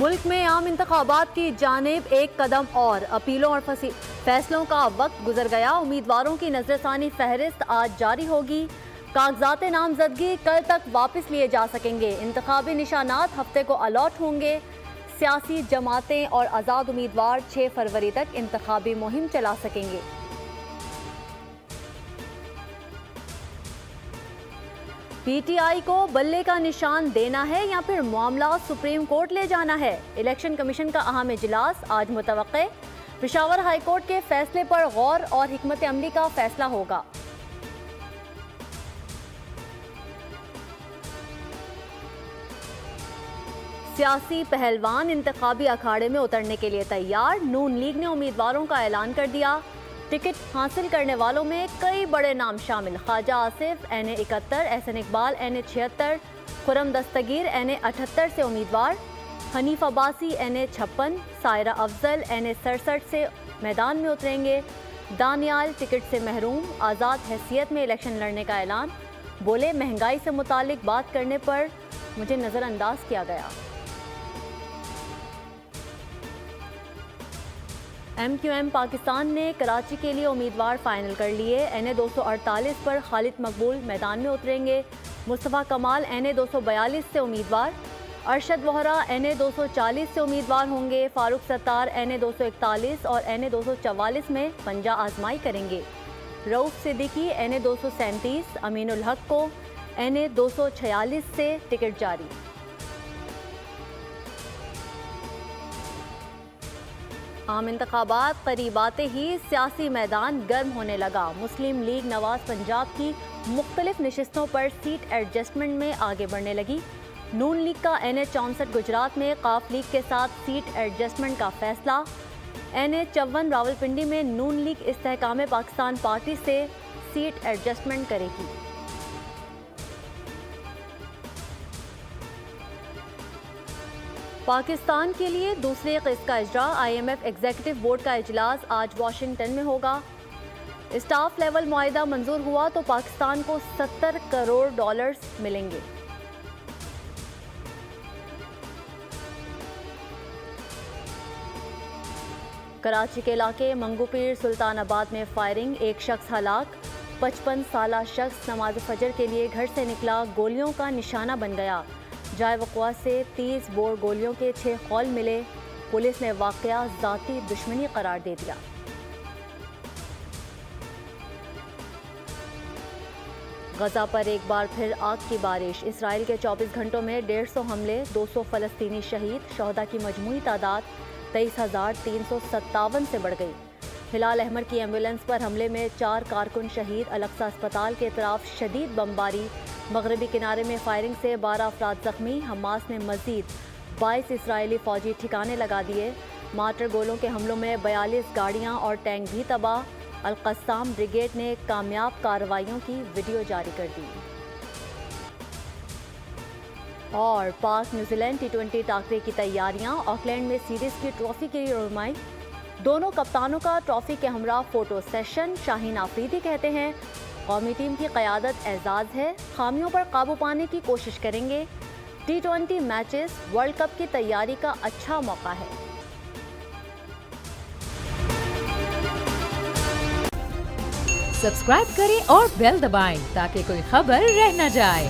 ملک میں عام انتخابات کی جانب ایک قدم اور اپیلوں اور فیصلوں کا وقت گزر گیا۔ امیدواروں کی نظر ثانی فہرست آج جاری ہوگی۔ کاغذات نامزدگی کل تک واپس لیے جا سکیں گے۔ انتخابی نشانات ہفتے کو الاٹ ہوں گے۔ سیاسی جماعتیں اور آزاد امیدوار 6 فروری تک انتخابی مہم چلا سکیں گے۔ پی ٹی آئی کو بلے کا نشان دینا ہے یا پھر معاملات سپریم کورٹ لے جانا ہے؟ الیکشن کمیشن کا اہم اجلاس آج متوقع۔ پشاور ہائی کورٹ کے فیصلے پر غور اور حکمت عملی کا فیصلہ ہوگا۔ سیاسی پہلوان انتخابی اکھاڑے میں اترنے کے لیے تیار۔ نون لیگ نے امیدواروں کا اعلان کر دیا۔ ٹکٹ حاصل کرنے والوں میں کئی بڑے نام شامل۔ خواجہ Asif NA71، Ahsan Iqbal NA76، Khurram Dastgir NA78 سے امیدوار، حنیف عباسی NA56، سائرہ افضل NA67 سے میدان میں اتریں گے۔ دانیال ٹکٹ سے محروم، آزاد حیثیت میں الیکشن لڑنے کا اعلان۔ بولے مہنگائی سے متعلق بات کرنے پر مجھے نظر انداز کیا گیا۔ MQM پاکستان نے کراچی کے لیے امیدوار فائنل کر لیے۔ NA248 پر خالد مقبول میدان میں اتریں گے۔ مصطفیٰ کمال NA242 سے امیدوار، ارشد وہرا NA240 سے امیدوار ہوں گے۔ فاروق ستار NA241 اور NA244 میں پنجہ آزمائی کریں گے۔ رؤف صدیقی NA237، امین الحق کو NA246 سے ٹکٹ جاری۔ عام انتخابات قریب آتے ہی سیاسی میدان گرم ہونے لگا۔ مسلم لیگ نواز پنجاب کی مختلف نشستوں پر سیٹ ایڈجسٹمنٹ میں آگے بڑھنے لگی۔ نون لیگ کا NA64 گجرات میں قاف لیگ کے ساتھ سیٹ ایڈجسٹمنٹ کا فیصلہ۔ NA54 راولپنڈی میں نون لیگ استحکام پاکستان پارٹی سے سیٹ ایڈجسٹمنٹ کرے گی۔ پاکستان کے لیے دوسرے قسط کا اجرا۔ IMF ایگزیکٹو بورڈ کا اجلاس آج واشنگٹن میں ہوگا۔ اسٹاف لیول معاہدہ منظور ہوا تو پاکستان کو $70 کروڑ ملیں گے۔ کراچی کے علاقے منگو پیر سلطان آباد میں فائرنگ، ایک شخص ہلاک۔ 55 سالہ شخص نماز فجر کے لیے گھر سے نکلا، گولیوں کا نشانہ بن گیا۔ جائے وقوع سے 30 بور گولیوں کے 6 خول ملے۔ پولیس نے واقعہ ذاتی دشمنی قرار دے دیا۔ غزہ پر ایک بار پھر آگ کی بارش۔ اسرائیل کے 24 گھنٹوں میں 150 حملے، 200 فلسطینی شہید۔ شہداء کی مجموعی تعداد 23,357 سے بڑھ گئی۔ ہلال احمر کی ایمبولینس پر حملے میں 4 کارکن شہید۔ الاقصی اسپتال کے اطراف شدید بمباری۔ مغربی کنارے میں فائرنگ سے 12 افراد زخمی۔ حماس نے مزید 22 اسرائیلی فوجی ٹھکانے لگا دیے۔ مارٹر گولوں کے حملوں میں 42 گاڑیاں اور ٹینک بھی تباہ۔ القسام بریگیڈ نے کامیاب کارروائیوں کی ویڈیو جاری کر دی۔ اور پاک نیوزی لینڈ T20 ٹاکرے کی تیاریاں۔ آکلینڈ میں سیریز کی ٹرافی کی رہنمائی۔ دونوں کپتانوں کا ٹرافی کے ہمراہ فوٹو سیشن۔ شاہین آفریدی کہتے ہیں قومی ٹیم کی قیادت اعزاز ہے، خامیوں پر قابو پانے کی کوشش کریں گے۔ T20 میچز ورلڈ کپ کی تیاری کا اچھا موقع ہے۔ سبسکرائب کریں اور بیل دبائیں تاکہ کوئی خبر رہ نہ جائے۔